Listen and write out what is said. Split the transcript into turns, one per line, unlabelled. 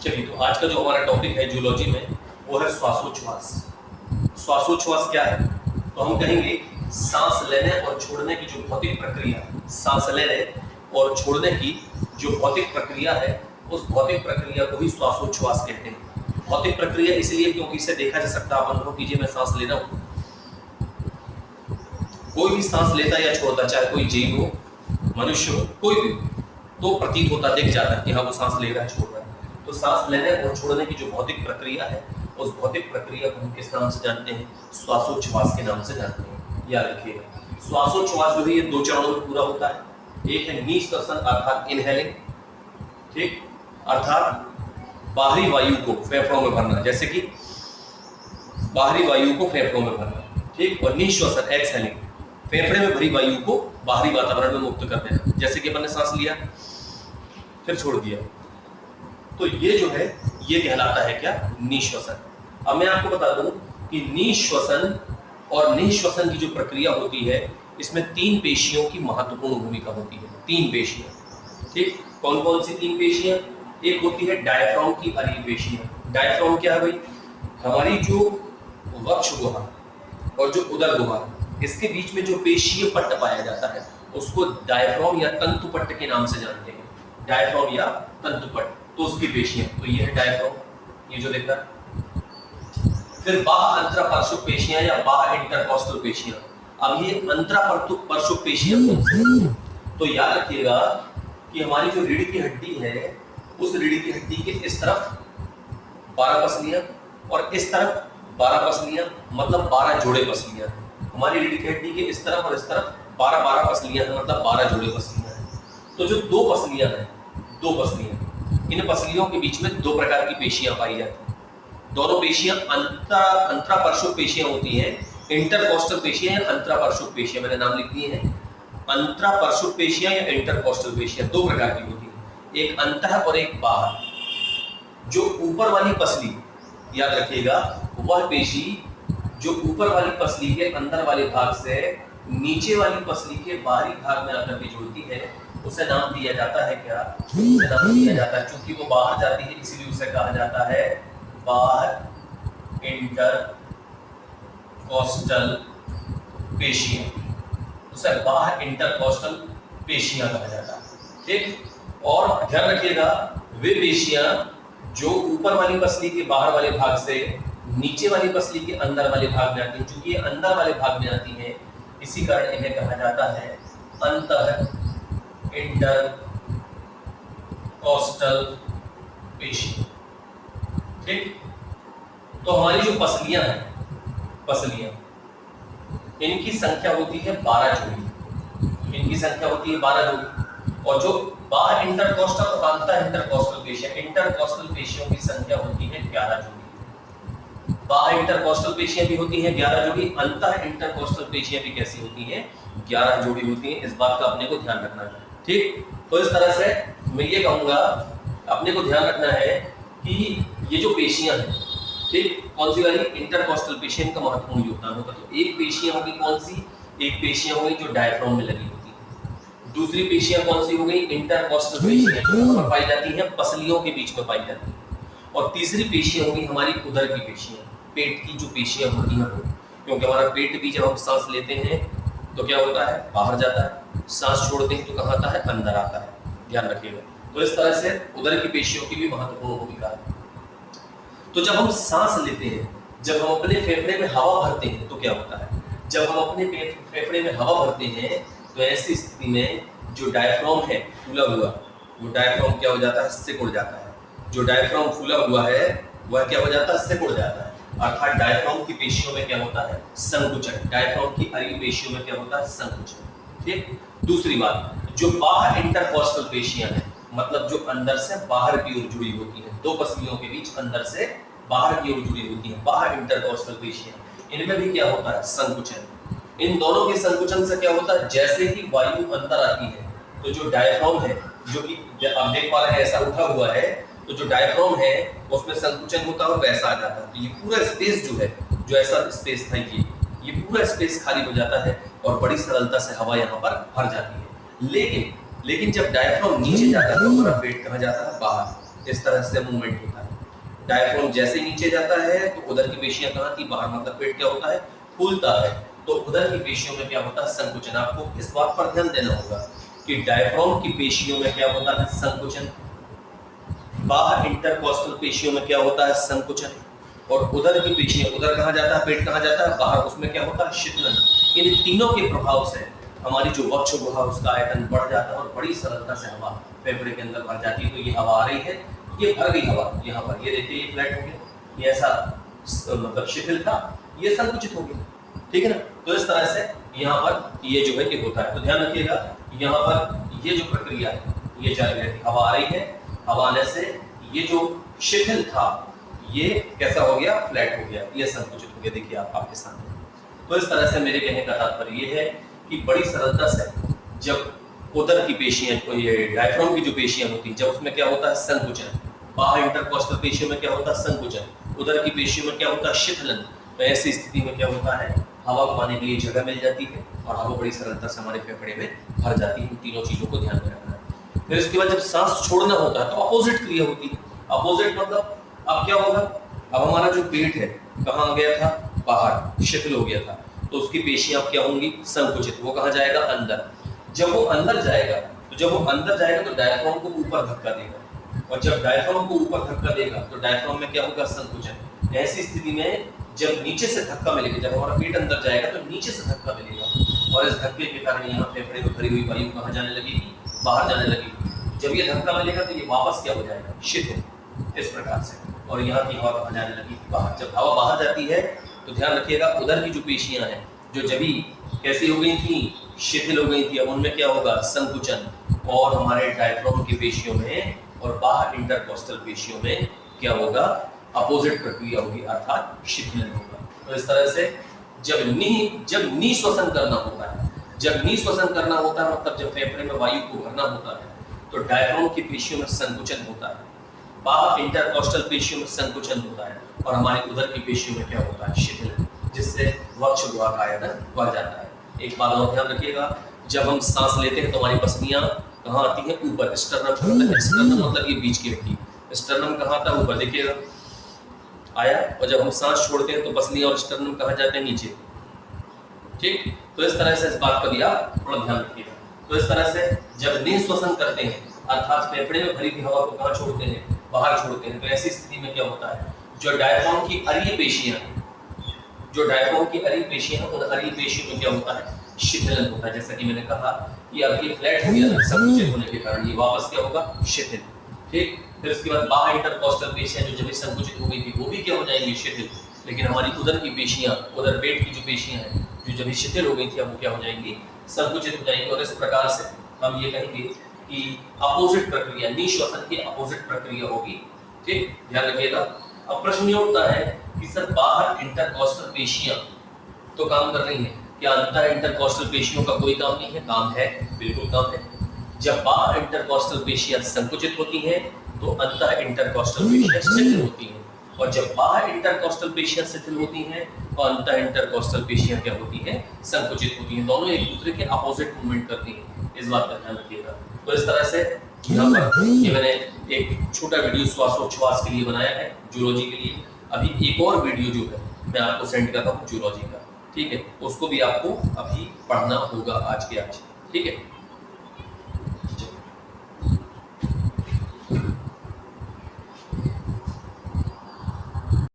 चलिए, तो आज का जो हमारा टॉपिक है जूलॉजी में वो है श्वासोच्छ्वास। श्वासोच्छ्वास क्या है? तो हम कहेंगे सांस लेने और छोड़ने की जो भौतिक प्रक्रिया, सांस लेने और छोड़ने की जो भौतिक प्रक्रिया है, उस भौतिक प्रक्रिया को ही श्वासोच्छ्वास कहते हैं। भौतिक प्रक्रिया इसलिए क्योंकि इसे देखा जा सकता है। आप अनुभव कीजिए, मैं सांस ले रहा हूँ, कोई भी सांस लेता या छोड़ता, चाहे कोई जीव हो, मनुष्य हो, कोई भी, तो प्रतीत होता, दिख जाता है कि हाँ वो सांस ले रहा है, छोड़ रहा है। तो सांस लेने और छोड़ने की जो भौतिक प्रक्रिया है, उस भौतिक प्रक्रिया को हम किस नाम से जानते हैं? श्वासोच्छ्वास के नाम से जानते हैं। याद रखिएगा, श्वासोच्छ्वास जो है ये दो चरणों में पूरा होता है। एक है निःश्वसन अर्थात इनहेलिंग, ठीक, अर्थात बाहरी वायु को फेफड़ों में भरना, जैसे कि बाहरी वायु को फेफड़ों में भरना, ठीक। और निःश्वसन एक्सहेलिंग, फेफड़े में भरी वायु को बाहरी वातावरण में मुक्त कर देना, जैसे कि अपन ने सांस लिया फिर छोड़ दिया। तो ये जो है ये कहलाता है क्या? निःश्वसन। अब मैं आपको बता दूं कि निःश्वसन और निःश्वसन की जो प्रक्रिया होती है, इसमें तीन पेशियों की महत्वपूर्ण भूमिका होती है। तीन पेशियां, ठीक। कौन कौन सी तीन पेशियां? एक होती है डायफ्राम की अरील पेशियां। डायफ्राम क्या है भाई? हमारी जो वक्ष गुहा और जो उदर गुहा, इसके बीच में जो पेशीय पट्ट पाया जाता है, उसको डायफ्राम या तंतु पट्ट के नाम से जानते हैं। डायफ्राम या तंतु पट्ट, तो उसकी पेशियां, तो ये है डायफ्राम, ये जो दिख रहा है। फिर बाह्य अंतरापार्श्विक पेशियां या बाह्य इंटरकॉस्टल पेशियां। अब ये अंतरापार्श्विक पेशियां कौन सी? तो याद रखिएगा कि हमारी जो रीढ़ की हड्डी है, उस रीढ़ की हड्डी के इस तरफ 12 पसलियां और इस तरफ 12 पसलियां, मतलब 12 जोड़े पसलियां। हमारी रीढ़ की हड्डी के इस तरफ और इस तरफ 12 पसलियां हैं, मतलब 12 जोड़े पसलियां हैं। तो जो दो पसलियां हैं, दो पसलियां, इन पसलियों के बीच में दो प्रकार की पेशियां पाई जाती हैं। दोनों पेशियां अंतरापार्श्विक पेशियां होती हैं। इंटरकॉस्टल पेशियां या अंतरापार्श्विक पेशियां, मैंने नाम लिख दिए हैं। अंतरापार्श्विक पेशियां या इंटरकॉस्टल पेशियां दो प्रकार की होती हैं, एक अंतः और एक बाहर। जो ऊपर वाली पसली, याद रखिएगा, वह पेशी जो ऊपर वाली पसली के अंदर वाले भाग से नीचे वाली पसली के बाहरी भाग में आकर के जुड़ती है, उसे नाम दिया जाता है क्या? उसे नाम दिया जाता है, क्योंकि वो बाहर जाती है इसलिए उसे कहा जाता है बाहर इंटरकॉस्टल पेशियां। उसे बाहर इंटरकॉस्टल पेशियां कहा जाता है, ठीक। और ध्यान रखिएगा, वे पेशियां जो ऊपर वाली पसली के बाहर वाले भाग से नीचे वाली पसली के अंदर वाले भाग में आती है। चूंकि ये अंदर वाले भाग में आती है, इसी कारण इन्हें कहा जाता है अंतः इंटरकॉस्टल पेशी, ठीक। तो हमारी जो पसलियां हैं, पसलियां, इनकी संख्या होती है 12 जोड़ी। इनकी संख्या होती है 12 जोड़ी। और जो बाहर इंटरकॉस्टल और अंतः इंटरकॉस्टल पेशियां, इंटरकॉस्टल पेशियों की संख्या होती है 11 जोड़ी। बाह्य इंटरकॉस्टल पेशियां भी होती हैं 11 जोड़ी, अंतः इंटरकॉस्टल पेशियां भी कैसी होती हैं? 11 जोड़ी होती हैं। इस बात का अपने को ध्यान रखना है, ठीक। तो इस तरह से मैं ये कहूंगा, अपने को ध्यान रखना है कि ये जो पेशियां हैं, ठीक, कौन सी वाली? इंटरकॉस्टल पेशियां का महत्वपूर्ण योगदान होगा। तो एक पेशियां होगी कौन सी? एक पेशियां होगी जो डायफ्राम में लगी होती है। दूसरी पेशियां कौन सी हो गई? इंटरकॉस्टल पेशियां पाई जाती है, पसलियों के बीच में पाई जाती है। और तीसरी पेशियां होगी हमारी उदर की पेशियां, पेट की जो पेशियां होती हैं, क्योंकि हमारा पेट भी जब हम सांस लेते हैं तो क्या होता है? बाहर जाता है। सांस छोड़ते हैं तो कहाँ आता है? अंदर आता है। ध्यान रखिएगा। तो इस तरह से उदर की पेशियों की भी महत्वपूर्ण भूमिका है। तो जब हम सांस लेते हैं, जब हम अपने फेफड़े में हवा भरते हैं, तो क्या होता है? जब हम अपने फेफड़े में हवा भरते हैं, तो ऐसी स्थिति में जो डायफ्राम है फूला हुआ, वो डायफ्राम क्या हो जाता है? सिकुड़ जाता है। जो डायफ्राम फूला हुआ है वह क्या हो जाता है? सिकुड़ जाता है। अर्थात डायफ्राम की पेशियों में क्या होता है? संकुचन। डायफ्राम की अरील पेशियों में क्या होता है? संकुचन, ठीक। दूसरी बात, जो बाह्य इंटरकॉस्टल पेशियां हैं, मतलब जो अंदर से बाहर की ओर जुड़ी होती हैं, दो पसलियों के बीच अंदर से बाहर की ओर जुड़ी होती हैं, बाह्य इंटरकॉस्टल पेशियां, इनमें भी क्या होता है? संकुचन। इन दोनों के संकुचन से क्या होता है? जैसे ही वायु अंदर आती है, तो जो डायफ्राम है, जो कि आप देख पा रहे हैं ऐसा उठा हुआ है, तो जो डायफ्राम है उसमें संकुचन होता है, वैसा आ जाता है। तो ये पूरा स्पेस जो है, जो ऐसा स्पेस था, ये पूरा स्पेस खाली हो जाता है और बड़ी सरलता से हवा यहाँ पर भर जाती है। लेकिन जब डायफ्राम नीचे जाता है तो हमारा पेट कहाँ जाता है? बाहर। इस तरह से मूवमेंट होता है। डायफ्राम जैसे नीचे जाता है तो उधर की पेशियां कहाँ थी, बाहर, मतलब पेट क्या होता है, फूलता है, तो उधर की पेशियों में क्या होता है, संकुचन। आपको इस बात पर ध्यान देना होगा कि डायफ्राम की पेशियों में क्या होता है, संकुचन, बाहर इंटरकॉस्टल पेशियों में क्या होता है, संकुचन, और उधर की पेशियां, उधर कहाँ जाता है, पेट कहाँ जाता है, बाहर, उसमें क्या होता है, शीतलन। इन तीनों के प्रभाव से हमारी जो वक्ष गुहा उसका आयतन बढ़ जाता है और बड़ी सरलता से हवा फेफड़े के अंदर भर जाती है। तो ये हवा आ रही है, ये भर गई हवा यहाँ पर, ये देखिए ये फ्लैट हो गया, ये ऐसा मतलब शिथिल था, ये संकुचित हो गया, ठीक है ना। तो इस तरह से यहाँ पर ये जो है कि होता है। तो ध्यान रखिएगा यहाँ पर ये जो प्रक्रिया है ये जारी रहती है, हवा आ रही है, हवा आने से ये जो शिथिल था ये कैसा हो गया, फ्लैट हो गया, ये संकुचित हो गया, देखिए आप आपके सामने। तो इस तरह से मेरे कहने का तात्पर्य ये है कि बड़ी सरलता से जब उदर की पेशियां, ये डायफ्राम की जो पेशियां होती हैं, जब उसमें क्या होता है, संकुचन, बाहर इंटरकॉस्टल पेशियों में क्या होता है, संकुचन, उदर की पेशियों में क्या होता है, शिथिलन, तो ऐसी स्थिति में क्या होता है, हवा घुमाने के लिए जगह मिल जाती है और हवा बड़ी सरलता से हमारे फेफड़े में भर जाती है। इन तीनों चीजों को ध्यान में रखना है। फिर इसके बाद जब सांस छोड़ना होता है तो अपोजिट क्रिया होती है। अपोजिट मतलब अब क्या होगा, अब हमारा जो पेट है कहाँ गया था, बाहर, शिथिल हो गया था, तो उसकी पेशियां क्या होंगी, संकुचित, वो कहाँ जाएगा, अंदर। जब वो अंदर जाएगा तो डायफ्राम को ऊपर धक्का देगा, और जब डायफ्राम को ऊपर धक्का देगा तो डायफ्राम में क्या होगा, संकुचन। ऐसी स्थिति में जब नीचे से धक्का मिलेगा, जब हमारा पेट अंदर जाएगा तो नीचे से धक्का मिलेगा, और इस धक्के के कारण यहाँ फेफड़े में भरी हुई वायु कहाँ जाने लगेगी, बाहर जाने लगेगी। जब ये धक्का मिलेगा तो ये वापस क्या हो जाएगा, शिथिल, इस प्रकार से, और यहाँ की हवा कहाँ जाने लगी, बाहर। जब हवा बाहर जाती है तो ध्यान रखिएगा उधर की जो पेशियां हैं जो जभी कैसी हो गई थी, शिथिल हो गई थी, अब उनमें क्या होगा, संकुचन, और हमारे डायफ्राम की पेशियों में और बाहर इंटरकॉस्टल पेशियों में क्या होगा, अपोजिट प्रक्रिया होगी, अर्थात शिथिलन होगा। तो इस तरह से जब निश्वसन करना होता है, मतलब जब फेफड़े में वायु को भरना होता है तो डायफ्राम की पेशियों में संकुचन होता है, बाहर इंटरकॉस्टल पेशियों में संकुचन होता है, और हमारी उदर की पेशियों में क्या होता है, शिथिलन, जिससे वक्ष गुहा का आयतन बढ़ जाता है। एक बात और ध्यान रखिएगा, जब हम सांस लेते हैं तो हमारी पसलियां कहाँ आती हैं, ऊपर, स्टर्नम। स्टर्नम मतलब ये बीच की हड्डी, स्टर्नम कहाँ आता है, ऊपर, देखिएगा आया। और जब हम सांस छोड़ते हैं तो पसलियां और स्टर्नम कहाँ जाते हैं, नीचे, ठीक। तो इस तरह से इस बात का भी आप थोड़ा ध्यान रखिएगा। तो इस तरह से जब निश्वसन करते हैं, अर्थात फेफड़े में भरी हुई हवा को कहाँ छोड़ते हैं, बाहर छोड़ते हैं, तो ऐसी स्थिति में क्या होता है, जो डायफ्राम की अरीय पेशियां हैं, उन अरीय पेशियों में क्या होता है, शिथिलन होता है। जैसा कि मैंने कहा कि अब ये फ्लैट हो गया था संकुचित होने के कारण, ये वापस क्या होगा, शिथिल, ठीक। फिर इसके बाद बाहर इंटरकॉस्टल पेशियां जो जब संकुचित हो गई थी वो भी क्या हो जाएंगी, शिथिल। लेकिन हमारी उदर की पेशियां, उदर पेट की जो पेशियां हैं जो जब शिथिल हो गई थी, अब वो क्या हो जाएंगी, संकुचित हो जाएंगी। और इस प्रकार से हम ये कहेंगे कि अपोजिट प्रक्रिया, निश्वसन की अपोजिट प्रक्रिया होगी, ठीक, ध्यान रखिएगा। अब प्रश्न ये उठता है कि सर बाहर इंटरकॉस्टल पेशियां तो काम कर रही हैं, क्या अंतर इंटरकॉस्टल पेशियों का कोई काम नहीं है? काम है, बिल्कुल काम है। जब बाहर इंटरकॉस्टल पेशियां संकुचित होती हैं तो अंतर इंटरकॉस्टल पेशियां शिथिल होती हैं, और जब बाहर इंटरकॉस्टल पेशियां शिथिल होती हैं तो अंतर इंटरकॉस्टल पेशियां क्या होती हैं, संकुचित होती हैं। दोनों एक दूसरे के अपोजिट मूवमेंट करती हैं, इस बात का ध्यान रखिएगा। तो इस तरह से यहाँ पर ये मैंने एक छोटा वीडियो श्वासोच्छ्वास के लिए बनाया है, जूलॉजी के लिए। अभी एक और वीडियो जो है मैं आपको सेंड करता हूँ जूलॉजी का, ठीक है, उसको भी आपको अभी पढ़ना होगा आज के आज, ठीक है।